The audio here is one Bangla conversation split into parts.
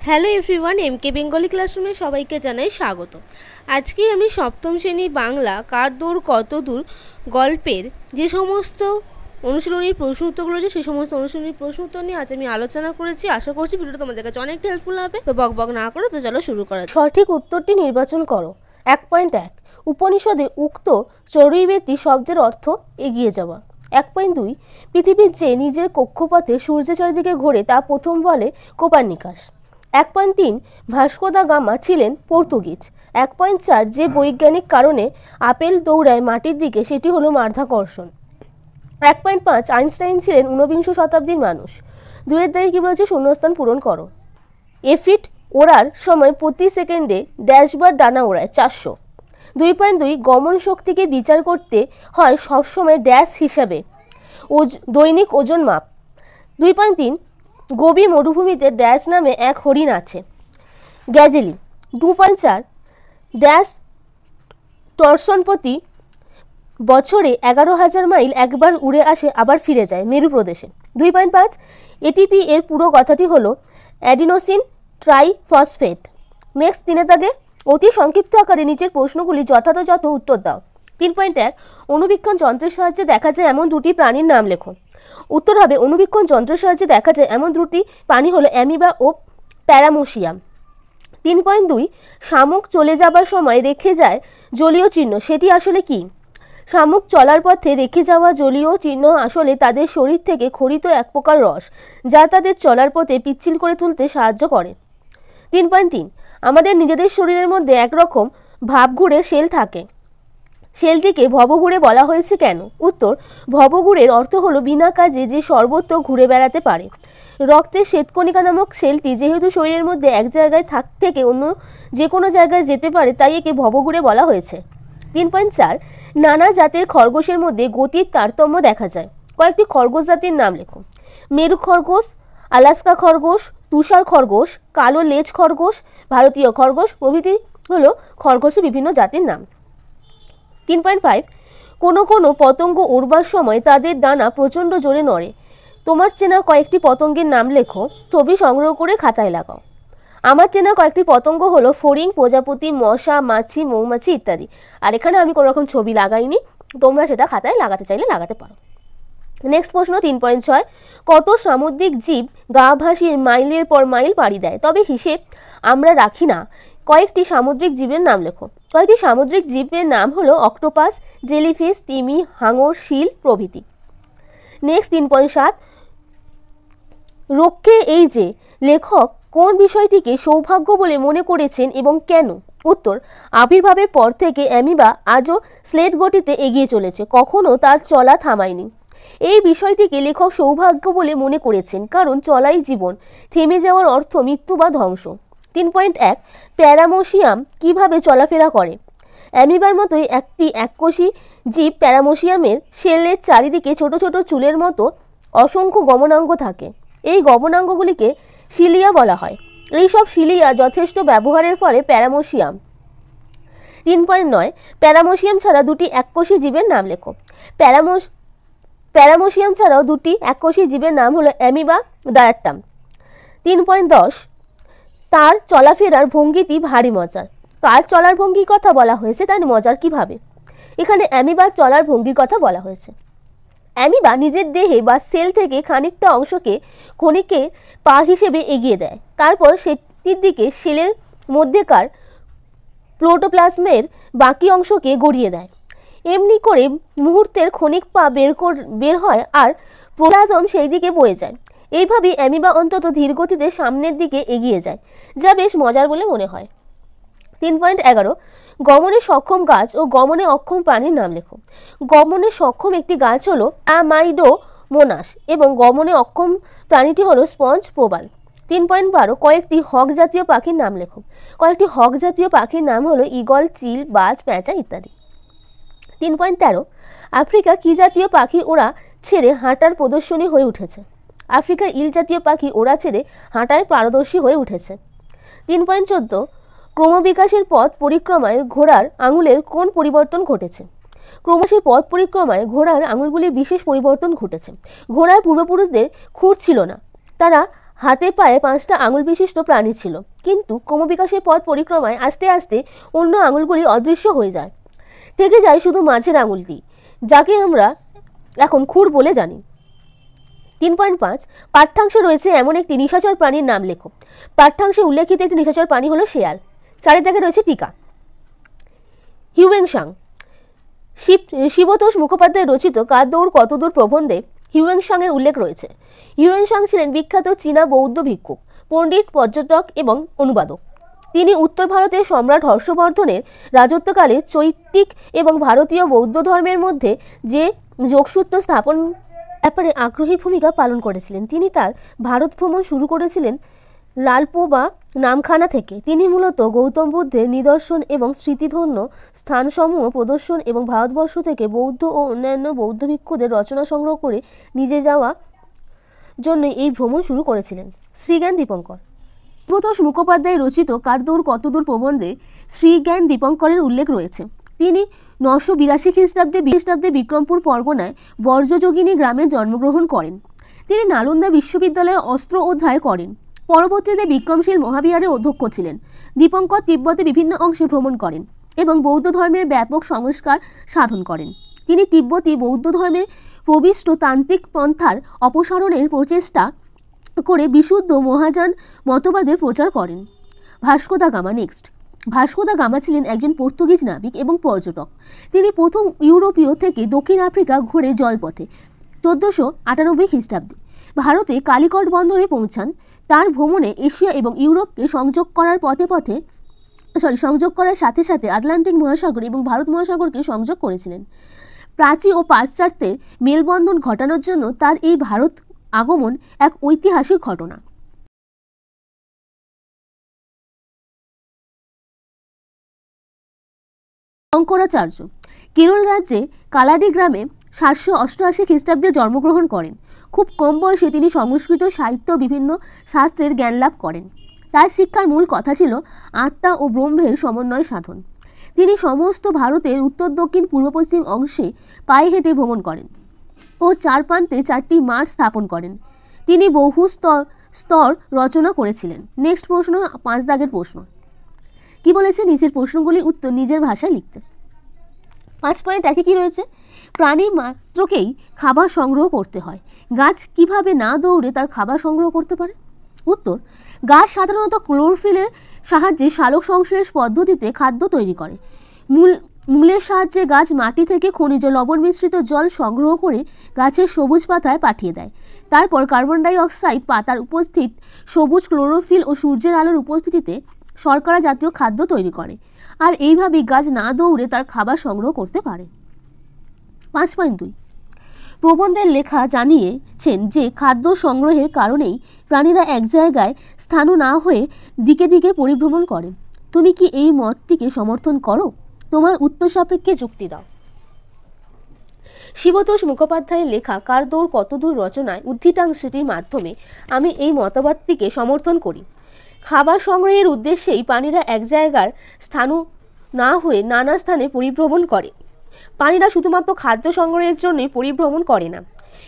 হ্যালো এভরিওয়ান, এমকে বেঙ্গলি ক্লাসরুমে সবাইকে জানাই স্বাগত। আজকে আমি সপ্তম শ্রেণী বাংলা কার দৌড় কত দূর গল্পের যে সমস্ত অনুশীলনীর প্রশ্ন উত্তরগুলো আছে সেই সমস্ত অনুশীলনীর প্রশ্ন উত্তর নিয়ে আজ আমি আলোচনা করেছি। আশা করছি ভিডিওটা তোমাদের কাছে অনেকটা হেল্পফুল হবে। তো বক না করে তো চলো শুরু করা যাক। সঠিক উত্তরটি নির্বাচন করো। 1.1 উপনিষদে উক্ত চরৈবেতি শব্দের অর্থ এগিয়ে যাওয়া। 1.2 পৃথিবীর যে নিজের কক্ষপথে সূর্যের চারিদিকে ঘোরে তা প্রথম বলে কোপার্নিকাস। 1.3 ভাস্কো দা গামা ছিলেন পর্তুগিজ। 1.4 যে বৈজ্ঞানিক কারণে আপেল দৌড়ায় মাটির দিকে সেটি হলো মাধ্যাকর্ষণ। 1.5 আইনস্টাইন ছিলেন ঊনবিংশ শতাব্দীর মানুষ। 2 দায়ী কী বলেছে? শূন্যস্থান পূরণ করো। এফিট ওড়ার সময় প্রতি সেকেন্ডে ড্যাশবার ডানা ওড়ায় 400। 2.2 গমন শক্তিকে বিচার করতে হয় সবসময় ড্যাশ হিসাবে দৈনিক ওজন মাপ। 2.3 গোবি মরুভূমিতে ড্যাশ নামে এক হরিণ আছে, গ্যাজেলি। 2.4 ড্যাশ টর্সন প্রতি বছরে 11,000 মাইল একবার উড়ে আসে আবার ফিরে যায় মেরু প্রদেশে। 2.5 এটিপি এর পুরো কথাটি হলো অ্যাডিনোসিন ট্রাইফসফেট। নেক্সট 3 দাগে অতি সংক্ষিপ্ত আকারে নিচের প্রশ্নগুলি যথাযথ উত্তর দাও। 3.1 অণুবীক্ষণ যন্ত্রের সাহায্যে দেখা যায় এমন দুটি প্রাণীর নাম লেখো। উত্তর হবে অণুবীক্ষণ যন্ত্রের সাহায্যে দেখা যায় এমন দুটি প্রাণী হলো অ্যামিবা ও প্যারামোসিয়াম। 3.2 শামুক চলে যাবার সময় রেখে যায় জলীয় চিহ্ন, সেটি আসলে কি? শামুক চলার পথে রেখে যাওয়া জলীয় চিহ্ন আসলে তাদের শরীর থেকে খরিত এক প্রকার রস, যা তাদের চলার পথে পিচ্ছিল করে তুলতে সাহায্য করে। 3.3 আমাদের নিজেদের শরীরের মধ্যে একরকম ভাবঘুরে সেল থাকে, সেলটিকে ভবঘুরে বলা হয়েছে কেন? উত্তর ভবঘুরের অর্থ হলো বিনা কাজে যে সর্বত্র ঘুরে বেড়াতে পারে। রক্তের শ্বেতকণিকা নামক সেলটি যেহেতু শরীরের মধ্যে এক জায়গায় থেকে অন্য যে কোনো জায়গায় যেতে পারে তাই একে ভবঘুরে বলা হয়েছে। 3.4 নানা জাতের খরগোশের মধ্যে গতির তারতম্য দেখা যায়। কয়েকটি খরগোশ জাতির নাম লেখো। মেরু খরগোশ, আলাস্কা খরগোশ, তুষার খরগোশ, কালো লেজ খরগোশ, ভারতীয় খরগোশ প্রভৃতি হলো খরগোশের বিভিন্ন জাতির নাম। 3.5 কোনো পতঙ্গ উড়বার সময় তাদের ডানা প্রচণ্ড জোরে নড়ে। তোমার চেনা কয়েকটি পতঙ্গের নাম লেখো। ছবি সংগ্রহ করে খাতায় লাগাও। আমার চেনা কয়েকটি পতঙ্গ হলো ফড়িং, প্রজাপতি, মশা, মাছি, মৌমাছি ইত্যাদি। আর এখানে আমি কোনো রকম ছবি লাগাইনি, তোমরা সেটা খাতায় লাগাতে চাইলে লাগাতে পারো। নেক্সট প্রশ্ন 3.6 কত সামুদ্রিক জীব গা ভাসিয়ে মাইলের পর মাইল পাড়ি দেয়, তবে হিসেব আমরা রাখি না। কয়েকটি সামুদ্রিক জীবের নাম লেখো। কয়েকটি সামুদ্রিক জীবের নাম হলো অক্টোপাস, জেলিফিশ, তিমি, হাঙর, শিল প্রভৃতি। নেক্সট 3.7 রক্ষে এই যে লেখক কোন বিষয়টিকে সৌভাগ্য বলে মনে করেছেন এবং কেন? উত্তর আবির্ভাবের পর থেকে অ্যামিবা আজও স্লেট গতিতে এগিয়ে চলেছে, কখনো তার চলা থামায়নি। এই বিষয়টিকে লেখক সৌভাগ্য বলে মনে করেছেন কারণ চলাই জীবন, থেমে যাওয়ার অর্থ মৃত্যু বা ধ্বংস। 3.1 প্যারামোসিয়াম কিভাবে চলাফেরা করে? অ্যামিবার মতোই একটি এককোষী জীব প্যারামোসিয়ামের শেলের চারিদিকে ছোট ছোট চুলের মতো অসংখ্য গমনাঙ্গ থাকে। এই গমনাঙ্গগুলিকে সিলিয়া বলা হয়। এইসব সিলিয়া যথেষ্ট ব্যবহারের ফলে প্যারামোসিয়াম। 3.9 প্যারামোসিয়াম ছাড়া দুটি এককোষী জীবের নাম লেখো। প্যারামোসিয়াম ছাড়াও দুটি এককোষী জীবের নাম হলো অ্যামিবা, ডায়াটাম। 3.10 তার চলাফেরার ভঙ্গিটি ভারী মজার। কার চলার ভঙ্গির কথা বলা হয়েছে তার মজার কিভাবে? এখানে অ্যামিবার চলার ভঙ্গির কথা বলা হয়েছে। অ্যামিবা নিজের দেহে বা সেল থেকে খানিকটা অংশকে ক্ষণিকে পা হিসেবে এগিয়ে দেয়, তারপর সেটির দিকে সেলের মধ্যেকার প্রোটোপ্লাজমের বাকি অংশকে গড়িয়ে দেয়। এমনি করে মুহূর্তের ক্ষণিক পা বের হয় আর প্রোটোপ্লাজম সেই দিকে বয়ে যায়। এইভাবেই অ্যামিবা অন্তত ধীরগতিতে সামনের দিকে এগিয়ে যায়, যা বেশ মজার বলে মনে হয়। 3.11 গমনে সক্ষম গাছ ও গমনে অক্ষম প্রাণীর নাম লেখো। গমনে সক্ষম একটি গাছ হলো আমাইডোমোনাস এবং গমনে অক্ষম প্রাণীটি হলো স্পঞ্জ প্রবাল। 3.12 কয়েকটি হক জাতীয় পাখির নাম লেখো। কয়েকটি হক জাতীয় পাখির নাম হলো ঈগল, চিল, বাজ, পেঁচা ইত্যাদি। 3.13 আফ্রিকা কি জাতীয় পাখি ওরা ছেড়ে হাঁটার প্রদর্শনী হয়ে উঠেছে? আফ্রিকার ইল জাতীয় পাখি ওরা ছেড়ে হাঁটায় পারদর্শী হয়ে উঠেছে। 3.14 ক্রমবিকাশের পথ পরিক্রমায় ঘোড়ার আঙুলের কোন পরিবর্তন ঘটেছে? ক্রমশের পথ পরিক্রমায় ঘোড়ার আঙুলগুলির বিশেষ পরিবর্তন ঘটেছে। ঘোড়ার পূর্বপুরুষদের খুর ছিল না, তারা হাতে পায়ে 5টা আঙুল বিশিষ্ট প্রাণী ছিল, কিন্তু ক্রমবিকাশের পথ পরিক্রমায় আস্তে আস্তে অন্য আঙুলগুলি অদৃশ্য হয়ে যায়। থেকে যায় শুধু মাঝের আঙুলটি, যাকে আমরা এখন খুর বলে জানি। 3.5 পাঠ্যাংশে রয়েছে এমন একটি নিশাচর প্রাণীর নাম লেখো। পাঠ্যাংশে উল্লেখিত একটি নিশাচর প্রাণী হলো শেয়াল। 4 দাগে রয়েছে টিকা। হিউয়েনসাং। শিবতোষ মুখোপাধ্যায় রচিত কার দৌড় কতদূর প্রবন্ধে হিউয়েনসাংয়ের উল্লেখ রয়েছে। হিউয়েনসাং ছিলেন বিখ্যাত চীনা বৌদ্ধ ভিক্ষুক, পণ্ডিত, পর্যটক এবং অনুবাদক। তিনি উত্তর ভারতের সম্রাট হর্ষবর্ধনের রাজত্বকালে চৈত্তিক এবং ভারতীয় বৌদ্ধ ধর্মের মধ্যে যে যোগসূত্র স্থাপন ব্যাপারে আগ্রহী ভূমিকা পালন করেছিলেন। তিনি তার ভারত ভ্রমণ শুরু করেছিলেন লালপো বা নামখানা থেকে। তিনি মূলত গৌতম বুদ্ধের নিদর্শন এবং স্মৃতিধন্য স্থানসমূহ প্রদর্শন এবং ভারতবর্ষ থেকে বৌদ্ধ ও অন্যান্য বৌদ্ধ ভিক্ষুদের রচনা সংগ্রহ করে নিজে যাওয়া জন্য এই ভ্রমণ শুরু করেছিলেন। শ্রীজ্ঞান দীপঙ্কর। শিবতোষ মুখোপাধ্যায় রচিত কার দৌড় কতদূর প্রবন্ধে শ্রীজ্ঞান দীপঙ্করের উল্লেখ রয়েছে। তিনি 982 খ্রিস্টাব্দে বিক্রমপুর পরগনায় বর্জযোগিনী গ্রামে জন্মগ্রহণ করেন। তিনি নালন্দা বিশ্ববিদ্যালয়ে অস্ত্র অধ্যায় করেন। পরবর্তীতে বিক্রমশীল মহাবিহারের অধ্যক্ষ ছিলেন। দীপঙ্কর তিব্বতে বিভিন্ন অংশে ভ্রমণ করেন এবং বৌদ্ধ ধর্মের ব্যাপক সংস্কার সাধন করেন। তিনি তিব্বতী বৌদ্ধ ধর্মে প্রবিষ্ট তান্ত্রিক পন্থার অপসারণের প্রচেষ্টা করে বিশুদ্ধ মহাযান মতবাদের প্রচার করেন। Vasco da Gama. Next, Vasco da Gama ছিলেন একজন পর্তুগিজ নাবিক এবং পর্যটক। তিনি প্রথম ইউরোপীয় থেকে দক্ষিণ আফ্রিকা ঘুরে জলপথে 1498 খ্রিস্টাব্দে ভারতে কালিকট বন্দরে পৌঁছান। তার ভ্রমণে এশিয়া এবং ইউরোপকে সংযোগ করার সাথে সাথে আটলান্টিক মহাসাগর এবং ভারত মহাসাগরকে সংযোগ করেছিলেন। প্রাচী ও পাশ্চাত্যের মেলবন্ধন ঘটানোর জন্য তার এই ভারত আগমন এক ঐতিহাসিক ঘটনা। শঙ্করাচার্য কেরল রাজ্যে কালাডি গ্রামে 788 খ্রিস্টাব্দে জন্মগ্রহণ করেন। খুব কম বয়সে তিনি সংস্কৃত সাহিত্য বিভিন্ন শাস্ত্রের জ্ঞান লাভ করেন। তার শিক্ষার মূল কথা ছিল আত্মা ও ব্রহ্মের সমন্বয় সাধন। তিনি সমস্ত ভারতের উত্তর, দক্ষিণ, পূর্ব, পশ্চিম অংশে পায়ে হেঁটে ভ্রমণ করেন ও 4 প্রান্তে 4টি মাঠ স্থাপন করেন। তিনি বহু স্তর রচনা করেছিলেন। নেক্সট প্রশ্ন, 5 দাগের প্রশ্ন। কি বলেছে? নিচের প্রশ্নগুলি উত্তর নিজের ভাষায় লিখতে। 5.1 কি রয়েছে? প্রাণী মাত্রকেই খাবার সংগ্রহ করতে হয়। গাছ কিভাবে না দৌড়ে তার খাবার সংগ্রহ করতে পারে? উত্তর, গাছ সাধারণত ক্লোরোফিলের সাহায্যে সালোক সংশ্লেষ পদ্ধতিতে খাদ্য তৈরি করে। মূলের সাহায্যে গাছ মাটি থেকে খনিজ লবণ মিশ্রিত জল সংগ্রহ করে গাছের সবুজ পাতায় পাঠিয়ে দেয়। তারপর কার্বন ডাই অক্সাইড পাতার উপস্থিত সবুজ ক্লোরোফিল ও সূর্যের আলোর উপস্থিতিতে শর্করা জাতীয় খাদ্য তৈরি করে, আর এইভাবেই গাছ না দৌড়ে তার খাবার সংগ্রহ করতে পারে। 5.2 প্রবন্ধের লেখা জানিয়েছেন যে খাদ্য সংগ্রহের কারণেই প্রাণীরা এক জায়গায় স্থাণু না হয়ে দিকে দিকে পরিভ্রমণ করে। তুমি কি এই মতটিকে সমর্থন করো? তোমার উত্তর সাপেক্ষে যুক্তি দাও। শিবতোষ মুখোপাধ্যায়ের লেখা কার দৌড় কতদূর রচনায় উদ্ধৃতাংশটির মাধ্যমে আমি এই মতবাদটিকে সমর্থন করি। খাবার সংগ্রহের উদ্দেশ্যেই প্রাণীরা এক জায়গার স্থাণু না হয়ে নানা স্থানে পরিভ্রমণ করে। প্রাণীরা শুধুমাত্র খাদ্য সংগ্রহের জন্যই পরিভ্রমণ করে না,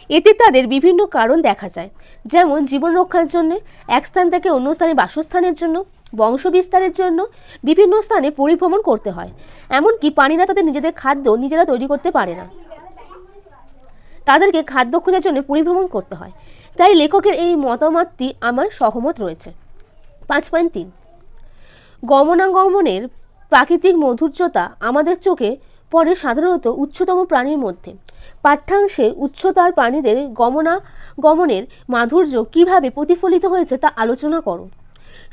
এতে তাদের বিভিন্ন কারণ দেখা যায়, যেমন জীবন রক্ষার জন্য, এক স্থান থেকে অন্য স্থানে বাসস্থানের জন্য, বংশ বিস্তারের জন্য বিভিন্ন স্থানে পরিভ্রমণ করতে হয়। এমনকি প্রাণীরা তাদের নিজেদের খাদ্য নিজেরা তৈরি করতে পারে না, তাদেরকে খাদ্য খোঁজার জন্য পরিভ্রমণ করতে হয়। তাই লেখকের এই মতামতটি আমার সহমত রয়েছে। 5.3 গমনাগমনের প্রাকৃতিক মধুর্যতা আমাদের চোখে পড়ে সাধারণত উচ্চতম প্রাণীর মধ্যে। পাঠ্যাংশে উচ্চতার প্রাণীদের গমনাগমনের মাধুর্য কিভাবে প্রতিফলিত হয়েছে তা আলোচনা করো।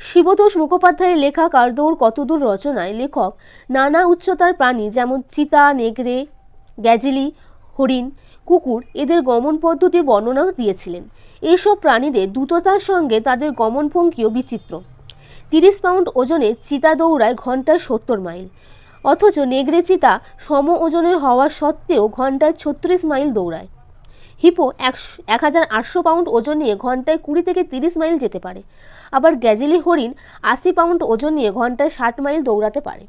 শিবতোষ মুখোপাধ্যায়ের লেখা কার দৌড় কতদূর রচনায় লেখক নানা উচ্চতার প্রাণী যেমন চিতা, নেগড়ে, গ্যাজেলি, হরিণ, কুকুর এদের গমন পদ্ধতির বর্ণনা দিয়েছিলেন। এইসব প্রাণীদের দ্রুততার সঙ্গে তাদের গমনভঙ্গিও বিচিত্র। 30 পাউন্ড ওজনের চিতা দৌড়ায় ঘন্টায় 70 মাইল, অথচ নেগড়ে চিতা সম ওজনের হওয়া সত্ত্বেও ঘন্টায় 36 মাইল দৌড়ায়। হিপো 1800 পাউন্ড ওজন নিয়ে ঘন্টায় 20 থেকে 30 মাইল যেতে পারে। আবার গ্যাজেলি হরিণ 80 পাউন্ড ওজন নিয়ে ঘন্টায় 60 মাইল দৌড়াতে পারে।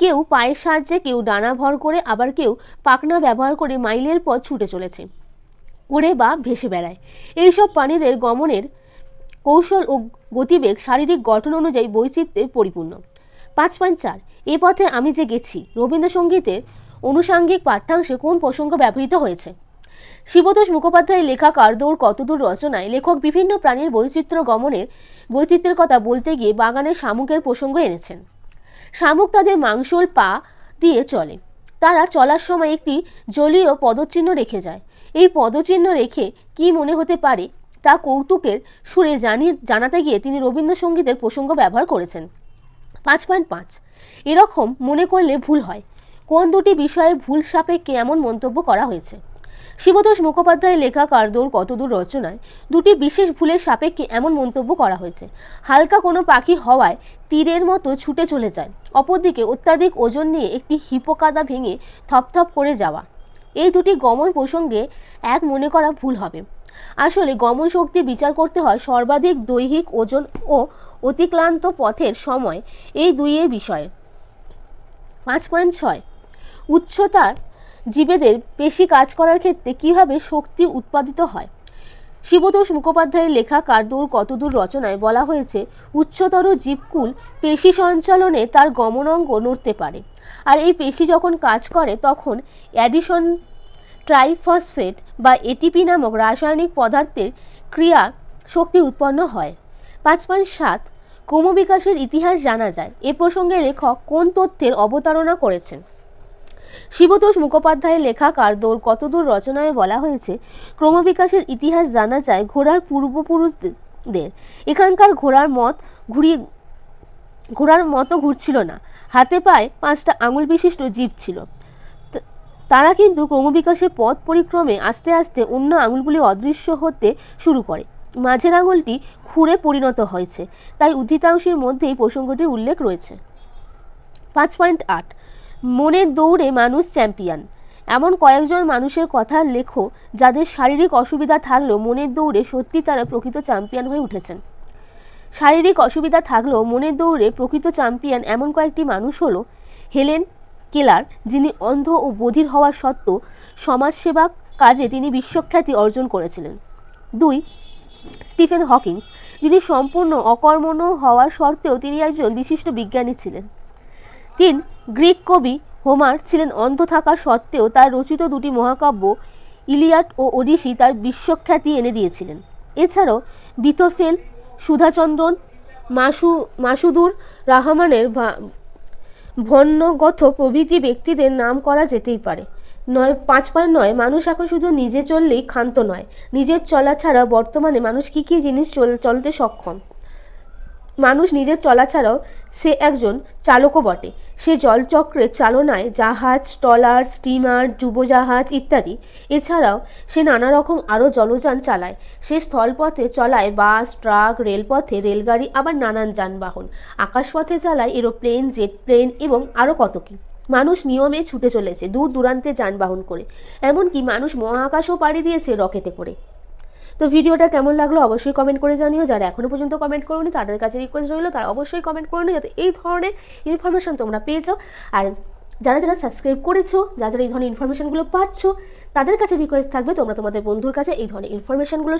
কেউ পায়ের সাহায্যে, কেউ ডানা ভর করে, আবার কেউ পাখনা ব্যবহার করে মাইলের পথ ছুটে চলেছে, ওড়ে বা ভেসে বেড়ায়। এইসব প্রাণীদের গমনের কৌশল ও গতিবেগ শারীরিক গঠন অনুযায়ী বৈচিত্র্যে পরিপূর্ণ। 5.4 এ পথে আমি যে গেছি রবীন্দ্রসঙ্গীতের অনুষাঙ্গিক পাঠ্যাংশে কোন প্রসঙ্গ ব্যবহৃত হয়েছে? শিবতোষ মুখোপাধ্যায়ের লেখা কারদৌড় কতদূর রচনায় লেখক বিভিন্ন প্রাণীর বৈচিত্র্যের কথা বলতে গিয়ে বাগানের শামুকের প্রসঙ্গ এনেছেন। শামুক তাদের মাংসল পা দিয়ে চলে। তারা চলার সময় একটি জলীয় পদচিহ্ন রেখে যায়। এই পদচিহ্ন রেখে কি মনে হতে পারে তা কৌতুকের সুরে জানাতে গিয়ে তিনি রবীন্দ্রসঙ্গীতের প্রসঙ্গ ব্যবহার করেছেন। 5.5 এরকম মনে করলে ভুল হয়। কোন দুটি বিষয়ের ভুল সাপেক্ষে এমন মন্তব্য করা হয়েছে? শিবতোষ মুখোপাধ্যায়ের লেখা কারদৌড় কতদূর রচনায় দুটি বিশেষ ভুলের সাপেক্ষে এমন মন্তব্য করা হয়েছে। হালকা কোনো পাখি হওয়ায় তীরের মতো ছুটে চলে যায়, অপরদিকে অত্যাধিক ওজন নিয়ে একটি হিপোকাদা ভেঙে থপথপ করে যাওয়া। এই দুটি গমন প্রসঙ্গে এক মনে করা ভুল হবে। আসলে গমন শক্তি বিচার করতে হয় সর্বাধিক দৈহিক ওজন ও অতিক্রান্ত পথের সময়, এই দুইয়ের বিষয়ে। 5.6 উচ্চতার জীবেদের পেশি কাজ করার ক্ষেত্রে কিভাবে শক্তি উৎপাদিত হয়? শিবতোষ মুখোপাধ্যায়ের লেখা কারদৌড় কতদূর রচনায় বলা হয়েছে উচ্চতর জীবকুল পেশি সঞ্চালনে তার গমনাঙ্গ নড়তে পারে, আর এই পেশি যখন কাজ করে তখন অ্যাডিশন ট্রাইফসফেট বা এটিপি নামক রাসায়নিক পদার্থের ক্রিয়া শক্তি উৎপন্ন হয়। 5.7 ক্রমবিকাশের ইতিহাস জানা যায় এ প্রসঙ্গে লেখক কোন তথ্যের অবতারণা করেছেন? শিবতোষ মুখোপাধ্যায়ের লেখা কারদৌড় কতদূর রচনায় বলা হয়েছে ক্রমবিকাশের ইতিহাস জানা যায় ঘোড়ার পূর্বপুরুষদের। এখানকার ঘোড়ার মতো ঘুরছিল না, হাতে পায়ে 5টা আঙুল বিশিষ্ট জীব ছিল। তারা কিন্তু ক্রমবিকাশের পথ পরিক্রমে আস্তে আস্তে অন্য আঙুলগুলি অদৃশ্য হতে শুরু করে। মাঝের আঙুলটি খুরে পরিণত হয়েছে, তাই উদ্ধৃতাংশের মধ্যেই প্রসঙ্গটির উল্লেখ রয়েছে। 5.8 মনের দৌড়ে মানুষ চ্যাম্পিয়ন। এমন কয়েকজন মানুষের কথা লেখো যাদের শারীরিক অসুবিধা থাকলেও মনের দৌড়ে সত্যি তারা প্রকৃত চ্যাম্পিয়ন হয়ে উঠেছেন। শারীরিক অসুবিধা থাকলেও মনের দৌড়ে প্রকৃত চ্যাম্পিয়ন এমন কয়েকটি মানুষ হলো হেলেন কেলার, যিনি অন্ধ ও বধির হওয়া সত্ত্বেও সমাজসেবা কাজে তিনি বিশ্বখ্যাতি অর্জন করেছিলেন। 2 স্টিফেন হকিংস, যিনি সম্পূর্ণ অকর্মণ্য হওয়া সত্ত্বেও তিনি একজন বিশিষ্ট বিজ্ঞানী ছিলেন। 3 গ্রিক কবি হোমার ছিলেন অন্ধ থাকা সত্ত্বেও তার রচিত দুটি মহাকাব্য ইলিয়াড ও ওডিসি তার বিশ্বখ্যাতি এনে দিয়েছিলেন। এছাড়াও বিথোফেন, সুধাচন্দ্রন, মাসুদুর রহমানের ভন্নগথ প্রভৃতি ব্যক্তিদের নাম করা যেতেই পারে। 5.9 মানুষ এখন শুধু নিজে চললেই ক্ষান্ত নয়, নিজের চলা ছাড়া বর্তমানে মানুষ কী কী জিনিস চলতে সক্ষম। মানুষ নিজের চলা ছাড়াও সে একজন চালকও বটে। সে জলচক্রের চালনায় জাহাজ, ট্রলার, স্টিমার, ডুবোজাহাজ ইত্যাদি। এছাড়াও সে নানা রকম আরও জলযান চালায়। সে স্থলপথে চলায় বাস, ট্রাক, রেলপথে রেলগাড়ি, আবার নানান যানবাহন। আকাশপথে চালায় এরোপ্লেন, জেট প্লেন এবং আরও কত কী। মানুষ নিয়মে ছুটে চলেছে দূর দূরান্তে যানবাহন করে, এমনকি মানুষ মহাকাশও পাড়ি দিয়েছে রকেটে করে। তো ভিডিওটা কেমন লাগলো অবশ্যই কমেন্ট করে জানিও। যারা এখনও পর্যন্ত কমেন্ট করোনি তাদের কাছে রিকোয়েস্ট রইলো তারা অবশ্যই কমেন্ট করে নিও, যাতে এই ধরনের ইনফরমেশান তোমরা পেয়েছো। আর যারা যারা সাবস্ক্রাইব করেছো, যারা যারা এই ধরনের ইনফরমেশানগুলো পাচ্ছ, তাদের কাছে রিকোয়েস্ট থাকবে তোমরা তোমাদের বন্ধুর কাছে এই ধরনের ইনফরমেশানগুলো